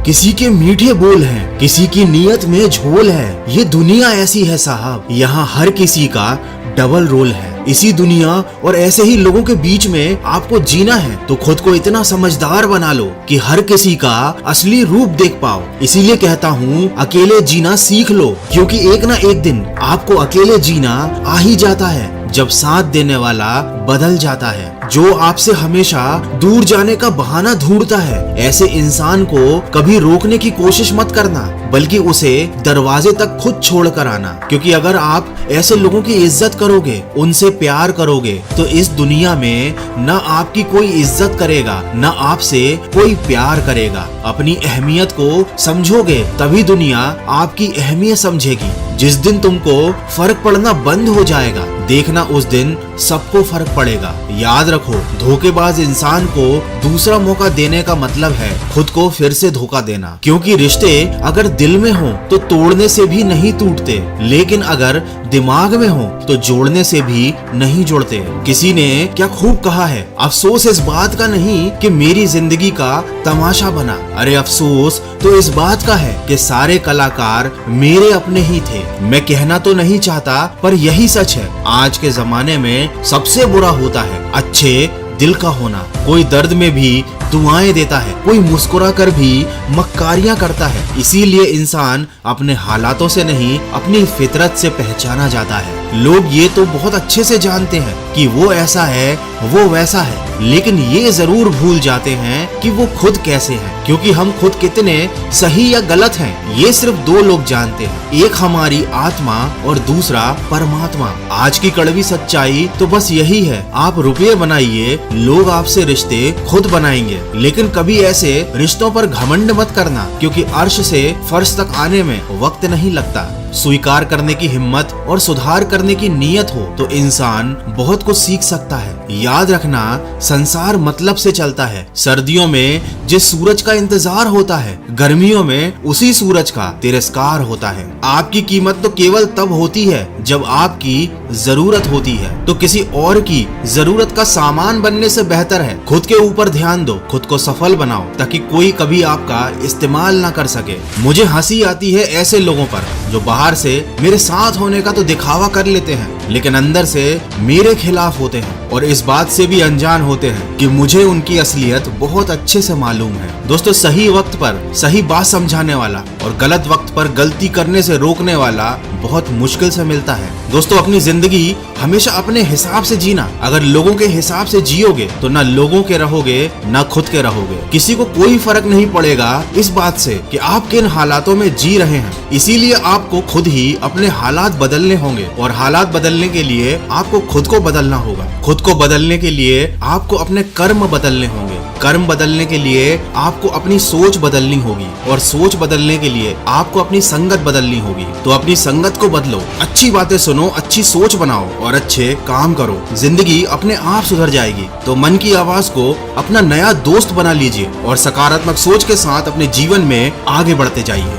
किसी के मीठे बोल हैं, किसी की नीयत में झोल है। ये दुनिया ऐसी है साहब, यहाँ हर किसी का डबल रोल है। इसी दुनिया और ऐसे ही लोगों के बीच में आपको जीना है तो खुद को इतना समझदार बना लो कि हर किसी का असली रूप देख पाओ। इसीलिए कहता हूँ अकेले जीना सीख लो, क्योंकि एक ना एक दिन आपको अकेले जीना आ ही जाता है जब साथ देने वाला बदल जाता है। जो आपसे हमेशा दूर जाने का बहाना ढूंढता है, ऐसे इंसान को कभी रोकने की कोशिश मत करना, बल्कि उसे दरवाजे तक खुद छोड़ कर आना। क्योंकि अगर आप ऐसे लोगों की इज्जत करोगे, उनसे प्यार करोगे, तो इस दुनिया में न आपकी कोई इज्जत करेगा, न आपसे कोई प्यार करेगा। अपनी अहमियत को समझोगे तभी दुनिया आपकी अहमियत समझेगी। जिस दिन तुमको फर्क पड़ना बंद हो जाएगा, देखना उस दिन सबको फर्क पड़ेगा। याद रखो, धोखेबाज इंसान को दूसरा मौका देने का मतलब है खुद को फिर से धोखा देना। क्योंकि रिश्ते अगर दिल में हो तो तोड़ने से भी नहीं टूटते, लेकिन अगर दिमाग में हो तो जोड़ने से भी नहीं जुड़ते। किसी ने क्या खूब कहा है, अफसोस इस बात का नहीं कि मेरी जिंदगी का तमाशा बना, अरे अफसोस तो इस बात का है कि सारे कलाकार मेरे अपने ही थे। मैं कहना तो नहीं चाहता, पर यही सच है। आज के जमाने में सबसे बुरा होता है अच्छे दिल का होना। कोई दर्द में भी दुआएं देता है, कोई मुस्कुरा कर भी मक्कारियां करता है। इसीलिए इंसान अपने हालातों से नहीं, अपनी फितरत से पहचाना जाता है। लोग ये तो बहुत अच्छे से जानते हैं कि वो ऐसा है, वो वैसा है, लेकिन ये जरूर भूल जाते हैं कि वो खुद कैसे हैं। क्योंकि हम खुद कितने सही या गलत हैं, ये सिर्फ दो लोग जानते हैं, एक हमारी आत्मा और दूसरा परमात्मा। आज की कड़वी सच्चाई तो बस यही है, आप रुपये बनाइए, लोग आपसे रिश्ते खुद बनाएंगे। लेकिन कभी ऐसे रिश्तों पर घमंड मत करना, क्योंकि अर्श से फर्श तक आने में वक्त नहीं लगता। स्वीकार करने की हिम्मत और सुधार करने की नीयत हो तो इंसान बहुत कुछ सीख सकता है। याद रखना, संसार मतलब से चलता है। सर्दियों में जिस सूरज का इंतजार होता है, गर्मियों में उसी सूरज का तिरस्कार होता है। आपकी कीमत तो केवल तब होती है जब आपकी जरूरत होती है, तो किसी और की जरूरत का सामान बनने से बेहतर है खुद के ऊपर ध्यान दो, खुद को सफल बनाओ, ताकि कोई कभी आपका इस्तेमाल ना कर सके। मुझे हंसी आती है ऐसे लोगों पर जो बाहर से मेरे साथ होने का तो दिखावा कर लेते हैं, लेकिन अंदर से मेरे खिलाफ होते हैं, और इस बात से भी अनजान होते हैं कि मुझे उनकी असलियत बहुत अच्छे से मालूम है। दोस्तों, सही वक्त पर सही बात समझाने वाला और गलत वक्त पर गलती करने से रोकने वाला बहुत मुश्किल से मिलता है। दोस्तों, अपनी जिंदगी हमेशा अपने हिसाब से जीना। अगर लोगों के हिसाब से जियोगे तो ना लोगों के रहोगे, ना खुद के रहोगे। किसी को कोई फर्क नहीं पड़ेगा इस बात से कि आप किन हालातों में जी रहे हैं। इसीलिए आपको खुद ही अपने हालात बदलने होंगे, और हालात बदलने के लिए आपको खुद को बदलना होगा। खुद को बदलने के लिए आपको अपने कर्म बदलने होंगे। कर्म बदलने के लिए आपको अपनी सोच बदलनी होगी, और सोच बदलने के लिए आपको अपनी संगत बदलनी होगी। तो अपनी संगत को बदलो, अच्छी बातें सुनो, अच्छी सोच बनाओ और अच्छे काम करो। जिंदगी अपने आप सुधर जाएगी। तो मन की आवाज को अपना नया दोस्त बना लीजिए और सकारात्मक सोच के साथ अपने जीवन में आगे बढ़ते जाइए।